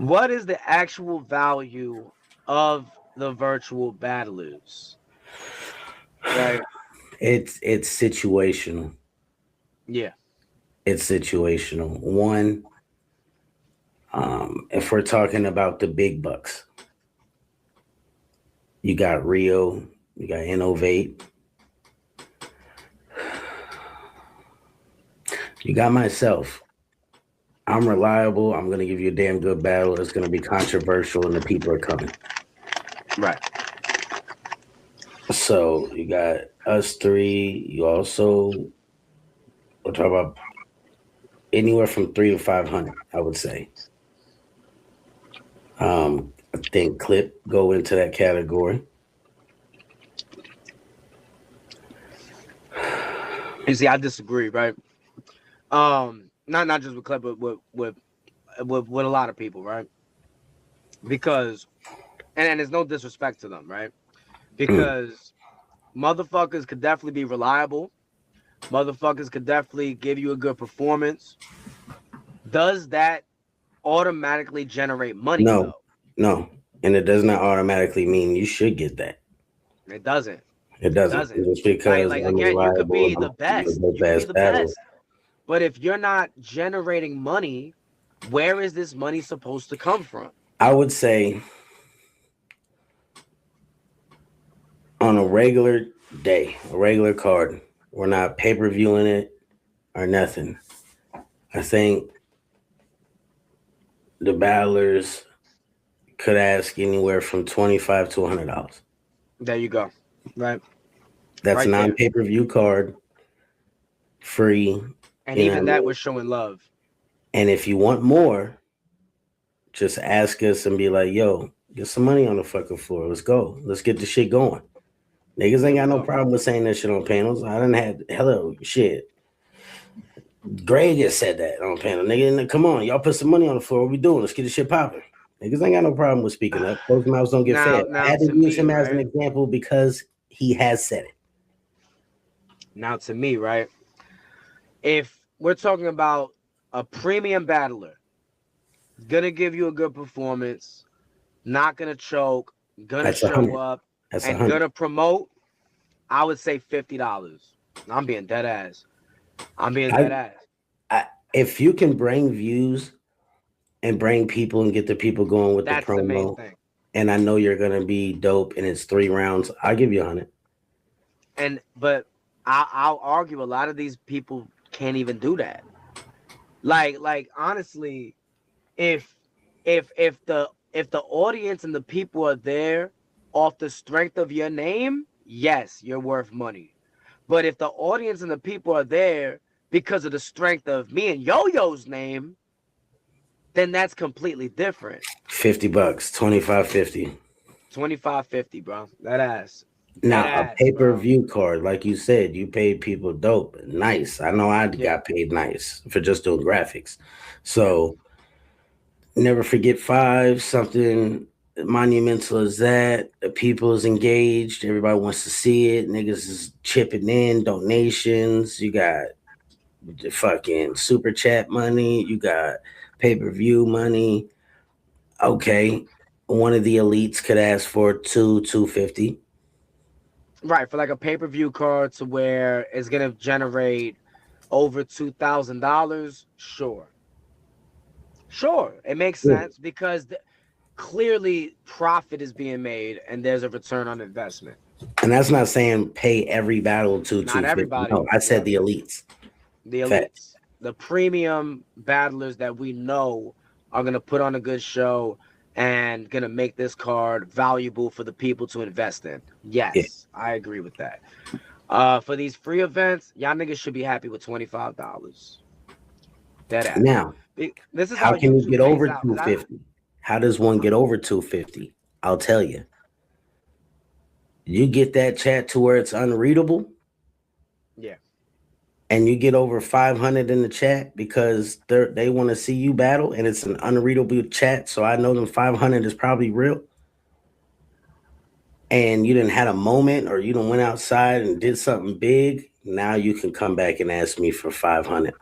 What is the actual value of the virtual battlers? Right. It's situational. Yeah. It's situational. One, if we're talking about the big bucks, you got Rio, you got Innovate, you got myself. I'm reliable. I'm gonna give you a damn good battle. It's gonna be controversial, and the people are coming. Right. So you got us three. You also we'll talk about anywhere from 3 to 500. I would say. I think Clip go into that category. You see, I disagree. Right. Not just with Clip, but with a lot of people. Right. Because and there's no disrespect to them. Right. Because motherfuckers could definitely be reliable. Motherfuckers could definitely give you a good performance. Does that automatically generate money No, though? no, and it does not automatically mean you should get that. It doesn't. It It doesn't. doesn't. Just Like because like I'm again, you could reliable be and I'm the gonna give you a best. dope You could be ass the battle, best. But if you're not generating money, where is this money supposed to come from? I would say on a regular day, a regular card, we're not pay per viewing it or nothing. I think the battlers could ask anywhere from $25 to $100. There you go. Right. That's a Right non there. pay per view card, free. And You know what even I that mean? was showing love. And if you want more, just ask us and be like, yo, get some money on the fucking floor. Let's go. Let's get the shit going. Niggas There ain't we got no go. problem with saying that shit on panels. I done had hello shit. Gray just said that on panel. Nigga, come on, y'all put some money on the floor. What we doing? Let's get this shit popping. Niggas ain't got no problem with speaking up. Closed mouths don't get Now fed. I now had to to use me, him as an right? example because he has said it. Now to me, right? If we're talking about a premium battler, gonna give you a good performance, not gonna choke, gonna That's a show hundred. up, That's a and hundred. gonna promote, I would say $50. I'm being dead ass. I'm being I, dead ass. if you can bring views and bring people and get the people going with the That's the main promo, thing. and I know you're gonna be dope, and it's 3 rounds, I'll give you 100. And but I'll argue a lot of these people can't even do that. Like honestly, if if the audience and the people are there off the strength of your name, yes, you're worth money. But if the audience and the people are there because of the strength of me and Yo-Yo's name, then that's completely different. $50, 25.50. 25.50, bro. That ass. That Now, a ass, pay per bro. view card, like you said, you paid people dope, nice. I know I Yeah. got paid nice for just doing graphics. So never forget five, something monumental as that. The people is engaged. Everybody wants to see it. Niggas is chipping in donations. You got the fucking super chat money. You got pay per view money. Okay, one of the elites could ask for 250. Right, for like a pay-per-view card to where it's gonna generate over $2,000. Sure. Sure. It makes Yeah. sense because clearly profit is being made and there's a return on investment. And that's not saying pay every battle to Not 250. everybody. No, I said Yep. the elites. The Fact. elites, the premium battlers that we know are going to put on a good show and going to make this card valuable for the people to invest in. Yeah. Yes, I agree with that. For these free events, y'all niggas should be happy with $25. Dead ass. Now, This is how how can you YouTube get pays over out. Cause I, 250? How does one get over 250? I'll tell you. You get that chat to where it's unreadable yeah, and you get over 500 in the chat because they want to see you battle and it's an unreadable chat. So I know them 500 is probably real. And you didn't had a moment or you done went outside and did something big. Now you can come back and ask me for 500.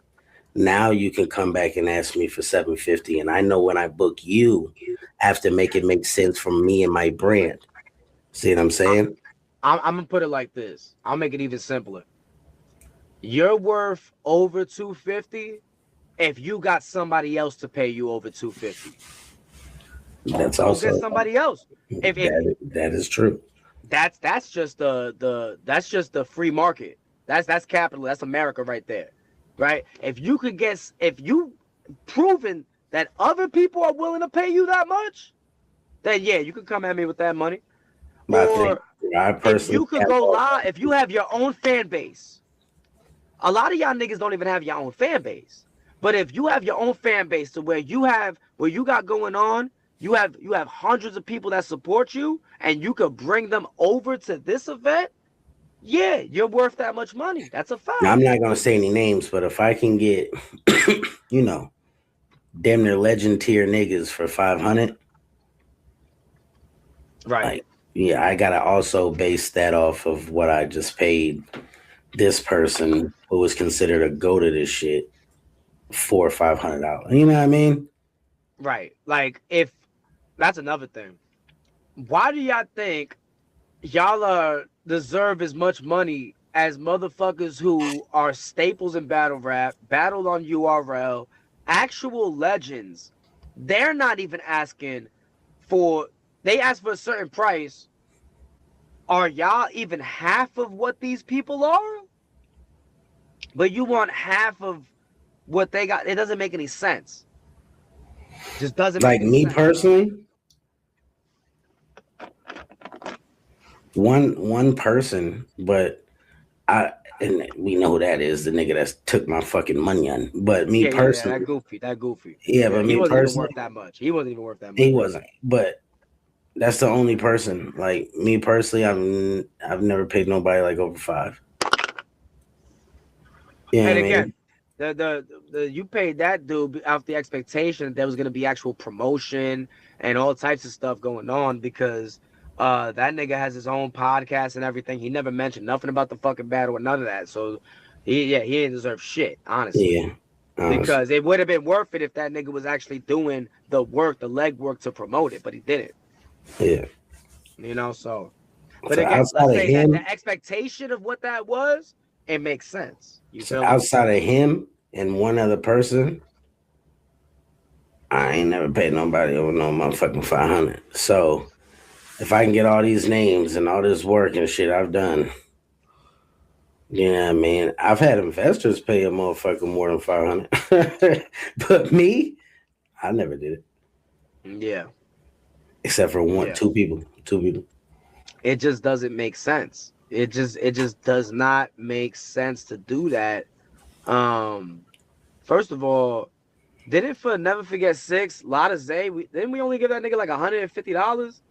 Now you can come back and ask me for $750, and I know when I book you, I have to make it make sense for me and my brand. See what I'm saying? I'm gonna put it like this. I'll make it even simpler. You're worth over 250 if you got somebody else to pay you over 250. That's Go also get somebody else. If that is true. That's just the free market. That's capital. That's America right there, right? If you proven that other people are willing to pay you that much, then yeah, you could come at me with that money. But I think I If personally you could go live, if you have your own fan base, a lot of y'all niggas don't even have your own fan base. But if you have your own fan base to where you got going on, you have hundreds of people that support you, and you could bring them over to this event, yeah, you're worth that much money. That's a fact. I'm not gonna say any names, but if I can get, you know, damn near legend tier niggas for 500, right? Like, yeah, I gotta also base that off of what I just paid this person who was considered a go to this shit $400 or $500. You know what I mean? Right. Like, if that's another thing. Why do y'all think y'all deserve as much money as motherfuckers who are staples in battle rap, battled on URL, actual legends? They're not even asking for, they ask for a certain price. Are y'all even half of what these people are? But you want half of what they got. It doesn't make any sense. Just doesn't like make any me sense. Personally, one person, but and we know who that is, the nigga that took my fucking money on. But me personally, that goofy. Yeah, but he me wasn't personally, even worth that much. He wasn't even worth that much. He wasn't. But that's the only person. Like me personally, I've never paid nobody like over $5. Yeah, and again, the you paid that dude off the expectation that there was gonna be actual promotion and all types of stuff going on, because that nigga has his own podcast and everything. He never mentioned nothing about the fucking battle or none of that. So he didn't deserve shit, honestly. Yeah. Because it would have been worth it if that nigga was actually doing the work, the leg work to promote it, but he didn't. Yeah. You know, so. But again, let's say that the expectation of what that was, it makes sense. You feel outside of him and one other person, I ain't never paid nobody over no motherfucking 500. So if I can get all these names and all this work and shit I've done, yeah, man, I've had investors pay a motherfucker more than 500, but me, I never did it. Yeah. Except for two people. It just doesn't make sense. It just does not make sense to do that. First of all, for Never Forget 6, Lotta Zay, didn't we only give that nigga like $150?